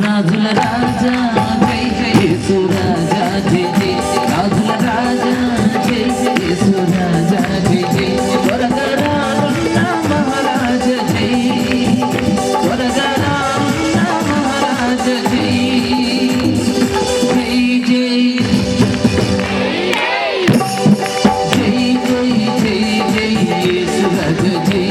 రాజుల రాజా జై జై యేసు రాజా జై జై రాజుల రాజా జై జై యేసు రాజా జై జై త్వరగా రానున్న మహారాజ జై త్వరగా రానున్న మహారాజ జై జై జై జై జై జై జై యేసు రాజా జై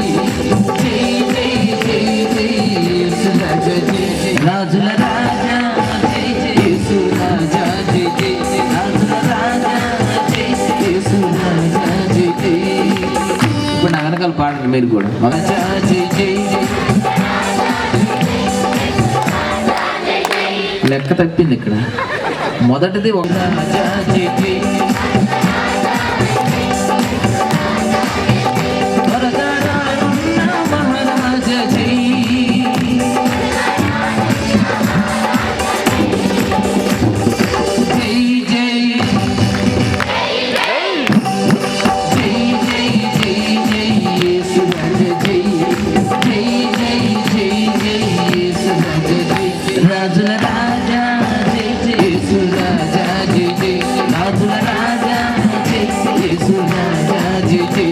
జై జై జై జై యేసు రాజా జై రాజుల రాజా జై జై యేసు రాజా జై జై రాజుల రాజా జై జై యేసు రాజా జై జై. ఇప్పుడు నా వెనకాల పాడండి మీరు కూడా. రాజా జై జై లెక్క తప్పింది ఇక్కడ. మొదటిది ఒక రాజా జై జై రాజుల రాజా జై జై యేసు రాజా జై జై రాజుల రాజా జై జై యేసు రాజా జై జై.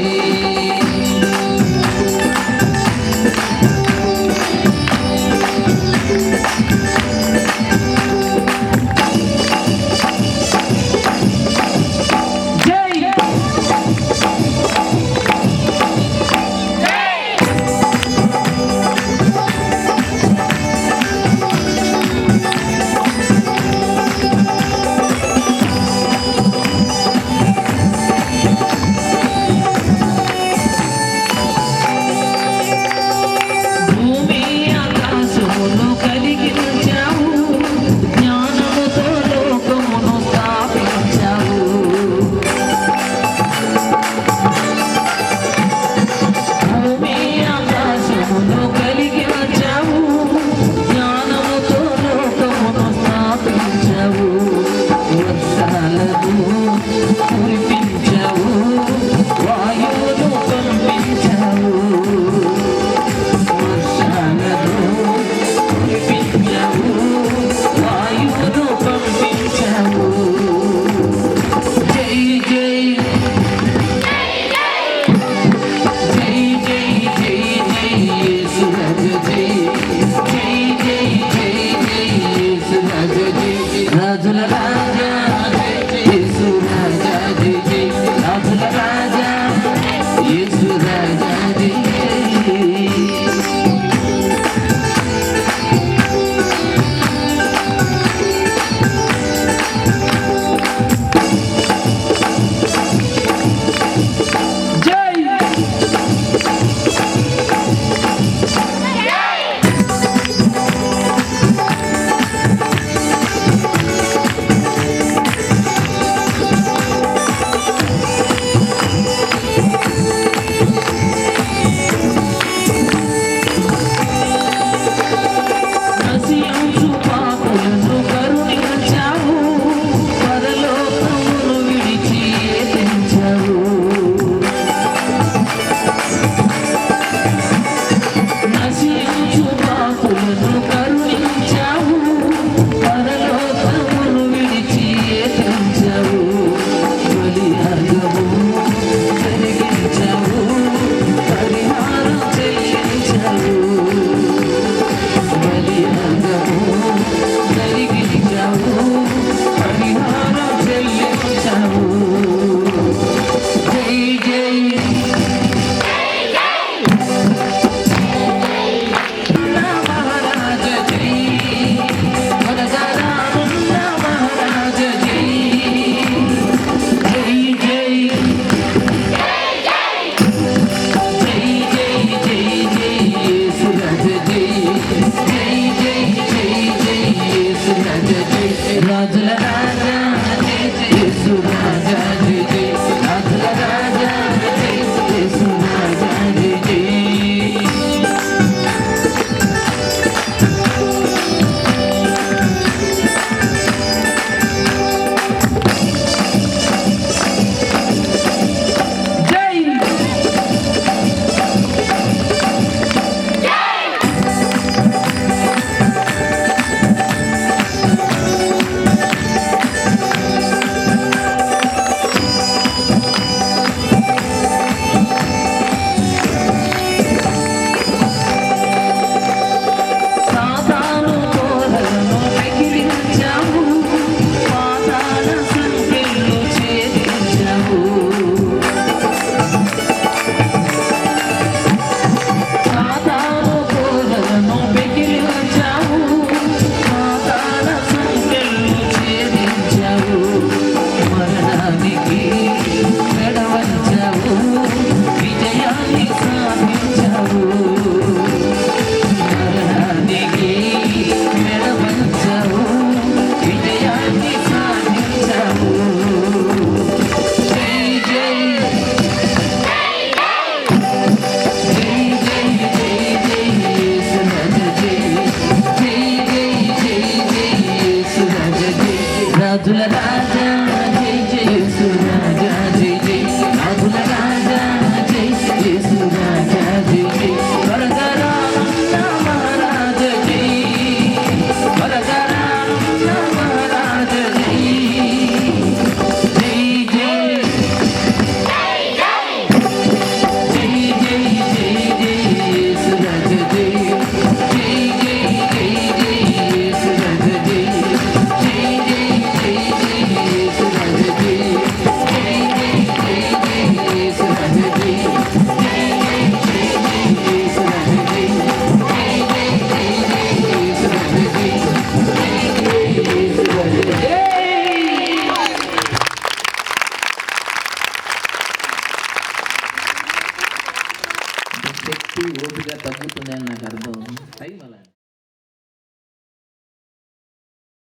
బలియాగము జరిగించావు, పరిహారం చెల్లించావు. బలియాగము జరిగించావు, పరిహారం చెల్లించావు. జై జై మహారాజ జై, వరదరానున్న మహారాజ జై. జై జై జై జై జై జై యేసురాజ జై. జై జై జై జై యేసురాజ జై. రాజుల రాజా జై జై యేసురాజా జై జై. రాజుల రాజా జై యేసురాజా జై జై. జై సాతాను కోరలను పెకిలించావు, పాతాళ సంకెళ్ళు ఛేదించావు. సాతాను కోరలను పెకిలించావు, పాతాళ సంకెళ్ళు ఛేదించావు. మరణానికి మెడవంచావు, విజయాన్ని సాధించావు. మరణానికి మెడవంచావు, విజయాన్ని సాధించావు. జై జై జై జై జై జై యేసురాజ జై. జై జై జై జై యేసురాజ జై. రాజుల రాజా జై జై యేసురాజా జై జై. రాజుల రాజా జై యేసురాజా జై జై. వరదరానున్న మహారాజ జై, వరదరానున్న మహారాజ జై. జై జై జై జై జై జై యేసురాజ జై. జై జై జై జై యేసురాజ జై. జై జై జై జై యేసురాజ జై. జై జై జై జై యేసురాజ జై. జై జై జై జై యేసురాజ జై. జై జై జై జై యేసురాజ జై. జై జై యేసురాజ జై. శక్తి ఓపిక తగ్గుతుందని నాకు అర్థం. టైం అలా